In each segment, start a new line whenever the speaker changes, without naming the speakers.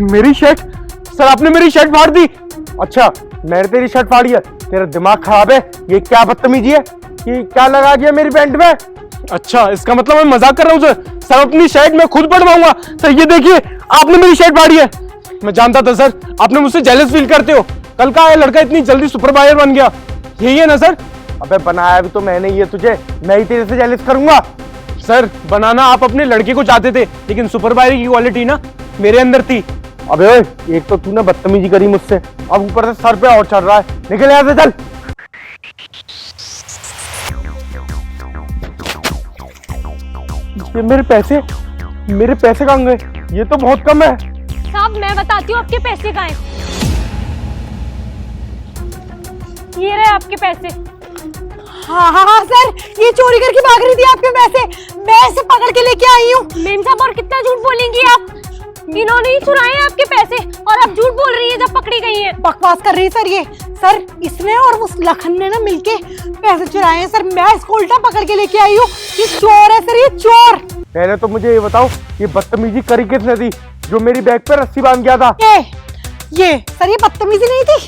मेरी shirt? Sir आपने मेरी शर्ट फाड़ दी? अच्छा मैंने तेरी शर्ट फाड़ी है? तेरा दिमाग खराब है? ये क्या बदतमीजी है? कि क्या लगा दिया मेरी पैंट में? अच्छा इसका मतलब मैं मजाक कर रहा हूँ सर। सर अपनी शर्ट मैं खुद बनवाऊंगा। सर ये देखिए आपने मेरी शर्ट फाड़ी है। मैं जानता था सर आपने मुझसे जेलस फील करते हो। कल का लड़का इतनी जल्दी सुपरवाइजर बन गया, यही है ना सर? अबे बनाया भी तो मैंने ही है तुझे, मैं ही तेरे से जेलस करूंगा? सर बनाना आप अपने लड़के को चाहते थे, लेकिन सुपरवाइजर की क्वालिटी ना मेरे अंदर थी। अबे ओए एक तो तूने बदतमीजी करी मुझसे, अब ऊपर से सर पे और चढ़ रहा है। निकल यहाँ से चल। ये मेरे पैसे कहाँ गए? ये तो बहुत कम है।
साहब मैं बताती हूँ आपके पैसे कहाँ हैं। ये रहे आपके पैसे।
हाँ सर, ये चोरी करके भाग रही थी आपके पैसे, मैं इसे पकड़ के लेके आई हूँ।
मेम साहब और कितना झूठ बोलेंगी आप? इन्होंने ही चुराए हैं आपके पैसे और आप झूठ बोल रही है जब पकड़ी गई है।
बकवास कर रही है सर ये। सर इसने और उस लखन ने ना मिलके पैसे चुराए हैं सर, मैं इसको उल्टा पकड़ के लेके आई हूँ। ये चोर है सर, ये चोर।
पहले तो मुझे ये बताओ ये बदतमीजी करी किसने थी जो मेरी बैग पे रस्सी बांध गया था?
ये सर ये बदतमीजी नहीं थी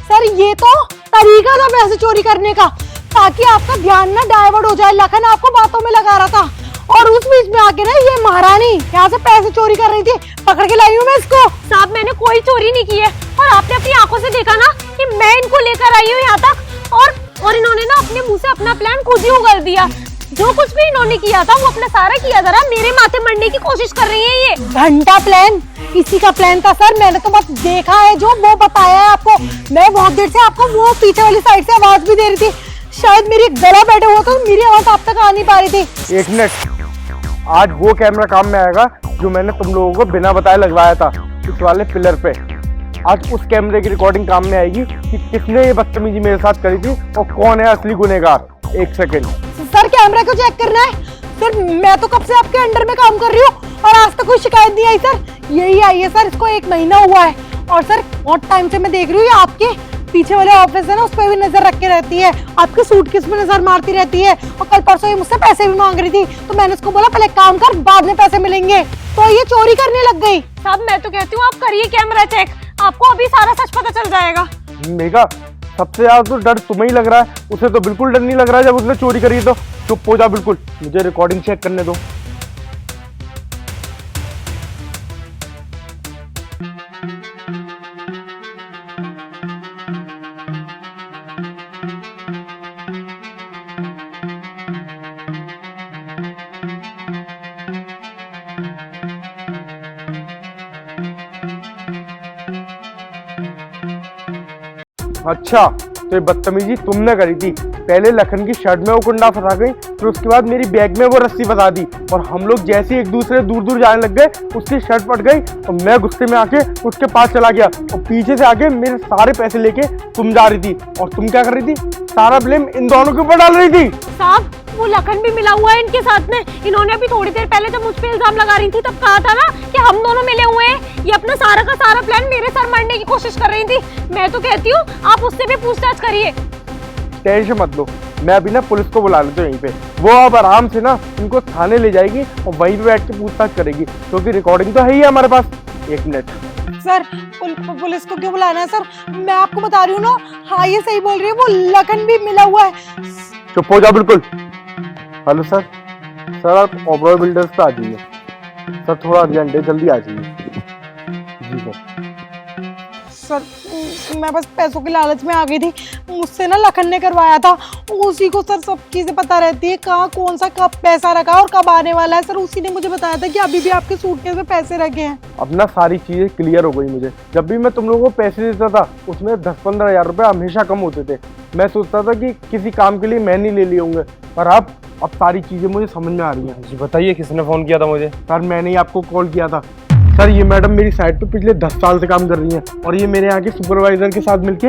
सर, ये तो तरीका था पैसे चोरी करने का, ताकि आपका ध्यान ना डाइवर्ट हो जाए। लखन आपको बातों में लगा रहा था और उस बीच में आके ना ये महारानी यहाँ से पैसे चोरी कर रही थी, पकड़ के लाई हूँ मैं इसको।
साहब मैंने कोई चोरी नहीं की है और आपने अपनी आंखों से देखा ना कि मैं इनको लेकर आई हूँ यहाँ तक और इन्होंने ना अपने मुंह से अपना प्लान खुद ही उगल दिया। जो कुछ भी इन्होंने किया था वो अपना सारा किया था, मेरे माथे मरने की कोशिश कर रही है ये।
घंटा प्लान इसी का प्लान था सर, मैंने तो बस देखा है जो वो बताया है आपको। मैं बहुत देर से आपको वो पीछे वाली साइड से आवाज भी दे रही थी, शायद मेरी गला बैठा हुआ तो मेरी आवाज आप तक आ नहीं पा रही थी।
एक मिनट, आज वो कैमरा काम में आएगा जो मैंने तुम लोगों को बिना बताए लगवाया था इस वाले पिलर पे। आज उस कैमरे की रिकॉर्डिंग काम में आएगी कि किसने ये बदतमीजी मेरे साथ करी थी और कौन है असली गुनहगार। एक सेकंड
सर, कैमरा को चेक करना है सर, मैं तो कब से आपके अंडर में काम कर रही हूँ और आज तक कोई शिकायत नहीं आई सर। यही आई है सर, इसको 1 महीना हुआ है और सर बहुत टाइम से मैं देख रही हूँ आपके पीछे वाले ऑफिस है ना उस पर भी नजर रख के रहती है, आपके सूटकेस में नजर मारती रहती है और कल परसों ये मुझसे पैसे भी मांग रही थी, तो मैंने उसको बोला पहले काम कर बाद में पैसे मिलेंगे, तो ये चोरी करने लग गई।
साहब मैं तो कहती हूँ आप करिए कैमरा चेक, आपको अभी सारा सच पता चल जाएगा।
मेघा सबसे ज्यादा तो डर तुम्हें ही लग रहा है, उसे तो बिल्कुल डर नहीं लग रहा है जब उसने चोरी करी। तो चुप हो जा बिल्कुल, मुझे रिकॉर्डिंग चेक करने दो। अच्छा तो ये बदतमीजी तुमने करी थी। पहले लखन की शर्ट में वो कुंडा फंसा गई, फिर उसके बाद मेरी बैग में वो रस्सी फंसा दी और हम लोग जैसे ही एक दूसरे दूर दूर जाने लग गए उसकी शर्ट फट गई और मैं गुस्से में आके उसके पास चला गया और पीछे से आके मेरे सारे पैसे लेके तुम जा रही थी और तुम क्या कर रही थी? सारा ब्लेम इन दोनों के ऊपर डाल रही थी।
साहब वो लखन भी मिला हुआ है इनके साथ में। इन्होंने अभी थोड़ी देर पहले जब मुझ पे इल्जाम लगा रही थी तब कहा था ना कि हम दोनों मिले हुए हैं। ये अपना सारा का सारा प्लान मेरे सर मारने की कोशिश कर रही थी। मैं तो कहती हूँ आप उससे भी पूछताछ करिए।
टेंशन मत लो, मैं अभी ना पुलिस को बुला लेता हूँ यहीं पे, वो अब आराम से ना इनको थाने ले जाएगी और वहीं पे बैठ के पूछताछ करेगी क्योंकि रिकॉर्डिंग तो है ही हमारे पास। 1 मिनट
सर, पुलिस को क्यों बुलाना है सर? मैं आपको बता रही हूँ ना, हाँ ये सही बोल रही है, वो लखन भी मिला हुआ है।
चुप हो जा बिल्कुल। हेलो सर, सर आप ओबरॉय बिल्डर्स पे आ जाइए सर, थोड़ा अर्जेंट है, जल्दी आ जाइए। जी
सर मैं बस पैसों के लालच में आ गई थी, मुझसे ना लखन ने करवाया था, उसी को सर सब चीजें पता रहती है, कहाँ कौन सा कब पैसा रखा और कब आने वाला है। सर उसी ने मुझे बताया था कि अभी भी आपके सूटकेस में पैसे रखे हैं।
अब ना सारी चीजें क्लियर हो गई मुझे। जब भी मैं तुम लोगों को पैसे देता था उसमें 10-15 हज़ार रुपए हमेशा कम होते थे। मैं सोचता था कि किसी काम के लिए मैं नहीं ले लिए होंगे, पर अब सारी चीजें मुझे समझ में आ रही हैं।
जी बताइए किसने फोन किया था मुझे?
सर मैंने ही आपको कॉल किया था। सर ये मैडम मेरी साइट पे पिछले 10 साल से काम कर रही हैं और ये मेरे यहाँ के सुपरवाइजर के साथ मिलके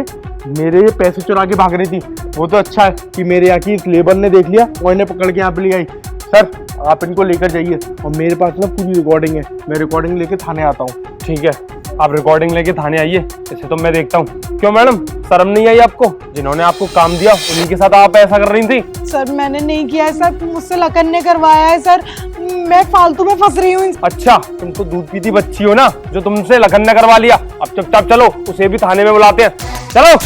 मेरे ये पैसे चुरा के भाग रही थी। वो तो अच्छा है कि मेरे यहाँ की इस लेबर ने देख लिया और इन्हें पकड़ के यहाँ पे ले आई। सर आप इनको लेकर जाइए और मेरे पास ना पूरी रिकॉर्डिंग है, मैं रिकॉर्डिंग लेके थाने आता हूँ।
ठीक है आप रिकॉर्डिंग लेके थाने आइए, इसे तो मैं देखता हूँ। क्यों मैडम, शर्म नहीं आई आपको? जिन्होंने आपको काम दिया उन्हीं के साथ आप ऐसा कर रही थी।
सर मैंने नहीं किया है सर, मुझसे लखन ने करवाया है सर, मैं फालतू में फंस रही हूँ।
अच्छा, तुम तो दूध पीती बच्ची हो ना, जो तुमसे लखन ने करवा लिया। अब चुपचाप चलो, उसे भी थाने में बुलाते हैं। चलो।